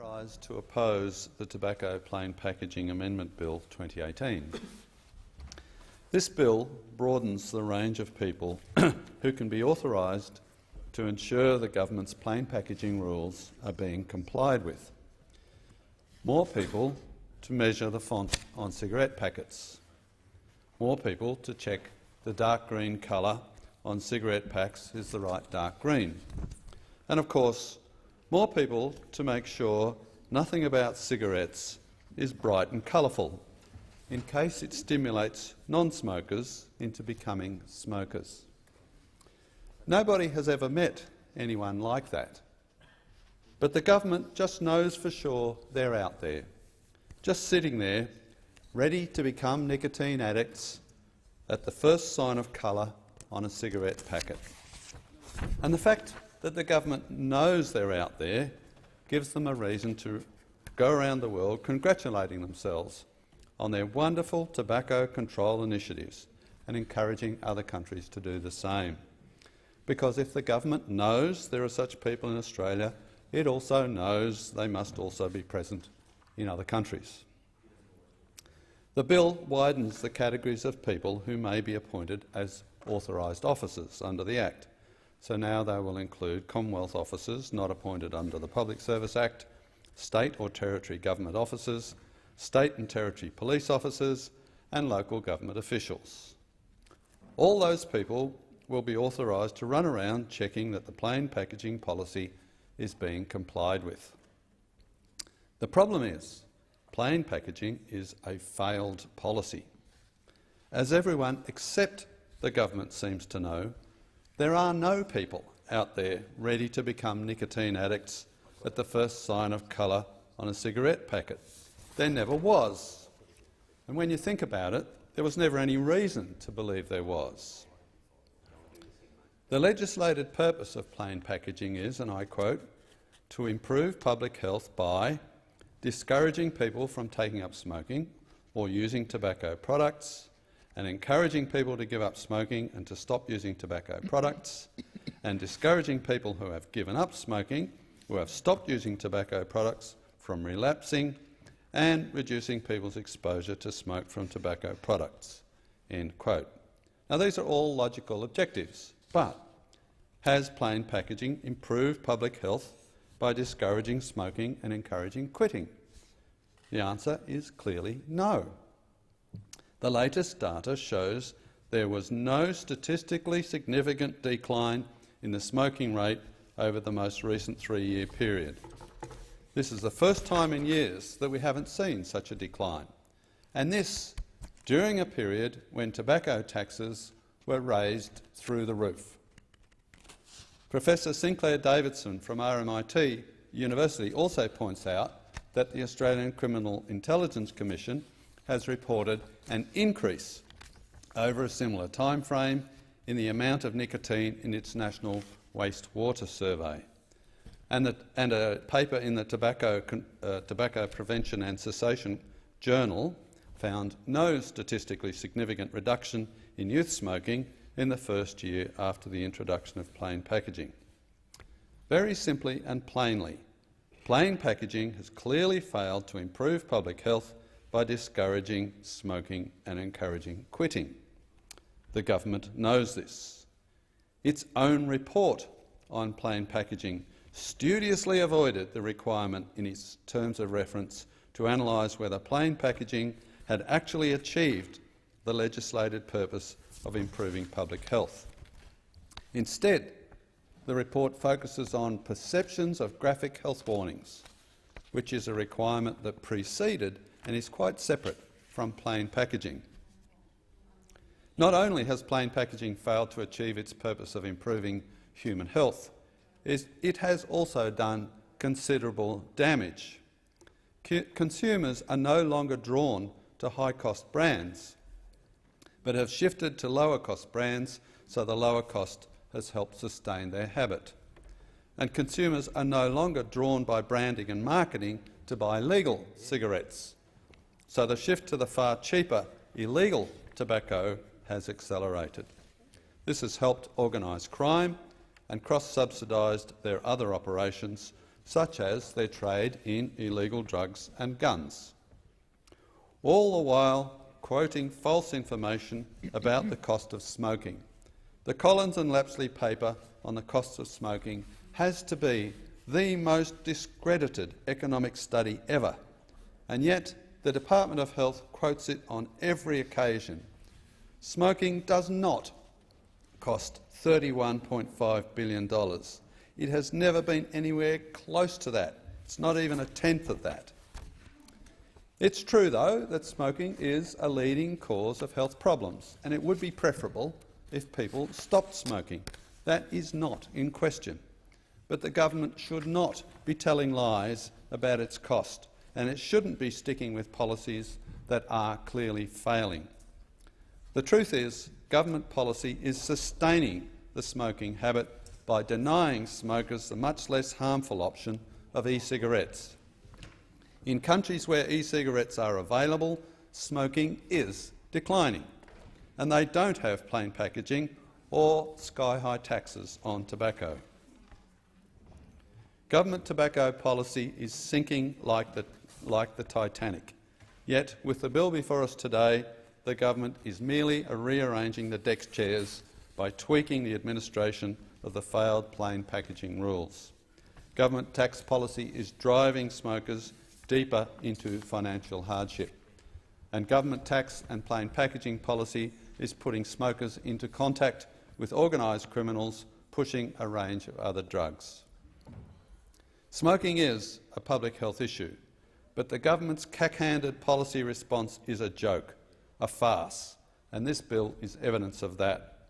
rise to oppose the Tobacco Plain Packaging Amendment Bill 2018. This bill broadens the range of people who can be authorised to ensure the government's plain packaging rules are being complied with. More people to measure the font on cigarette packets. More people to check the dark green colour on cigarette packs is the right dark green. And of course, more people to make sure nothing about cigarettes is bright and colourful, in case it stimulates non-smokers into becoming smokers. Nobody has ever met anyone like that, but the government just knows for sure they're out there, just sitting there, ready to become nicotine addicts at the first sign of colour on a cigarette packet. And the fact that the government knows they're out there gives them a reason to go around the world congratulating themselves on their wonderful tobacco control initiatives and encouraging other countries to do the same. Because if the government knows there are such people in Australia, it also knows they must also be present in other countries. The bill widens the categories of people who may be appointed as authorised officers under the Act. So now they will include Commonwealth officers not appointed under the Public Service Act, state or territory government officers, state and territory police officers and local government officials. All those people will be authorised to run around checking that the plain packaging policy is being complied with. The problem is, plain packaging is a failed policy. As everyone except the government seems to know, there are no people out there ready to become nicotine addicts at the first sign of colour on a cigarette packet. There never was. And when you think about it, there was never any reason to believe there was. The legislated purpose of plain packaging is, and I quote, to improve public health by discouraging people from taking up smoking or using tobacco products, and encouraging people to give up smoking and to stop using tobacco products, and discouraging people who have given up smoking, who have stopped using tobacco products, from relapsing, and reducing people's exposure to smoke from tobacco products." End quote. Now, these are all logical objectives, but has plain packaging improved public health by discouraging smoking and encouraging quitting? The answer is clearly no. The latest data shows there was no statistically significant decline in the smoking rate over the most recent 3-year period. This is the first time in years that we haven't seen such a decline, and this during a period when tobacco taxes were raised through the roof. Professor Sinclair Davidson from RMIT University also points out that the Australian Criminal Intelligence Commission has reported an increase over a similar time frame in the amount of nicotine in its national wastewater survey. And a paper in the Tobacco Prevention and Cessation Journal found no statistically significant reduction in youth smoking in the first year after the introduction of plain packaging. Very simply and plainly, plain packaging has clearly failed to improve public health by discouraging smoking and encouraging quitting. The government knows this. Its own report on plain packaging studiously avoided the requirement in its terms of reference to analyse whether plain packaging had actually achieved the legislated purpose of improving public health. Instead, the report focuses on perceptions of graphic health warnings, which is a requirement that preceded and is quite separate from plain packaging. Not only has plain packaging failed to achieve its purpose of improving human health, it has also done considerable damage. Consumers are no longer drawn to high-cost brands, but have shifted to lower-cost brands, so the lower cost has helped sustain their habit. And consumers are no longer drawn by branding and marketing to buy legal cigarettes, so the shift to the far cheaper illegal tobacco has accelerated. This has helped organised crime and cross-subsidised their other operations such as their trade in illegal drugs and guns, all the while quoting false information about the cost of smoking. The Collins and Lapsley paper on the costs of smoking has to be the most discredited economic study ever, and yet the Department of Health quotes it on every occasion. Smoking does not cost $31.5 billion. It has never been anywhere close to that. It's not even a tenth of that. It's true, though, that smoking is a leading cause of health problems, and it would be preferable if people stopped smoking. That is not in question. But the government should not be telling lies about its cost, and it shouldn't be sticking with policies that are clearly failing. The truth is, government policy is sustaining the smoking habit by denying smokers the much less harmful option of e-cigarettes. In countries where e-cigarettes are available, smoking is declining, and they don't have plain packaging or sky-high taxes on tobacco. Government tobacco policy is sinking like the Titanic. Yet, with the bill before us today, the government is merely rearranging the deck chairs by tweaking the administration of the failed plain packaging rules. Government tax policy is driving smokers deeper into financial hardship, and government tax and plain packaging policy is putting smokers into contact with organised criminals pushing a range of other drugs. Smoking is a public health issue, but the government's cack-handed policy response is a joke, a farce, and this bill is evidence of that.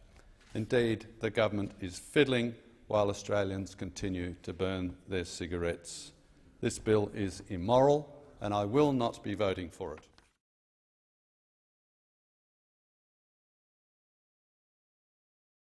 Indeed, the government is fiddling while Australians continue to burn their cigarettes. This bill is immoral, and I will not be voting for it.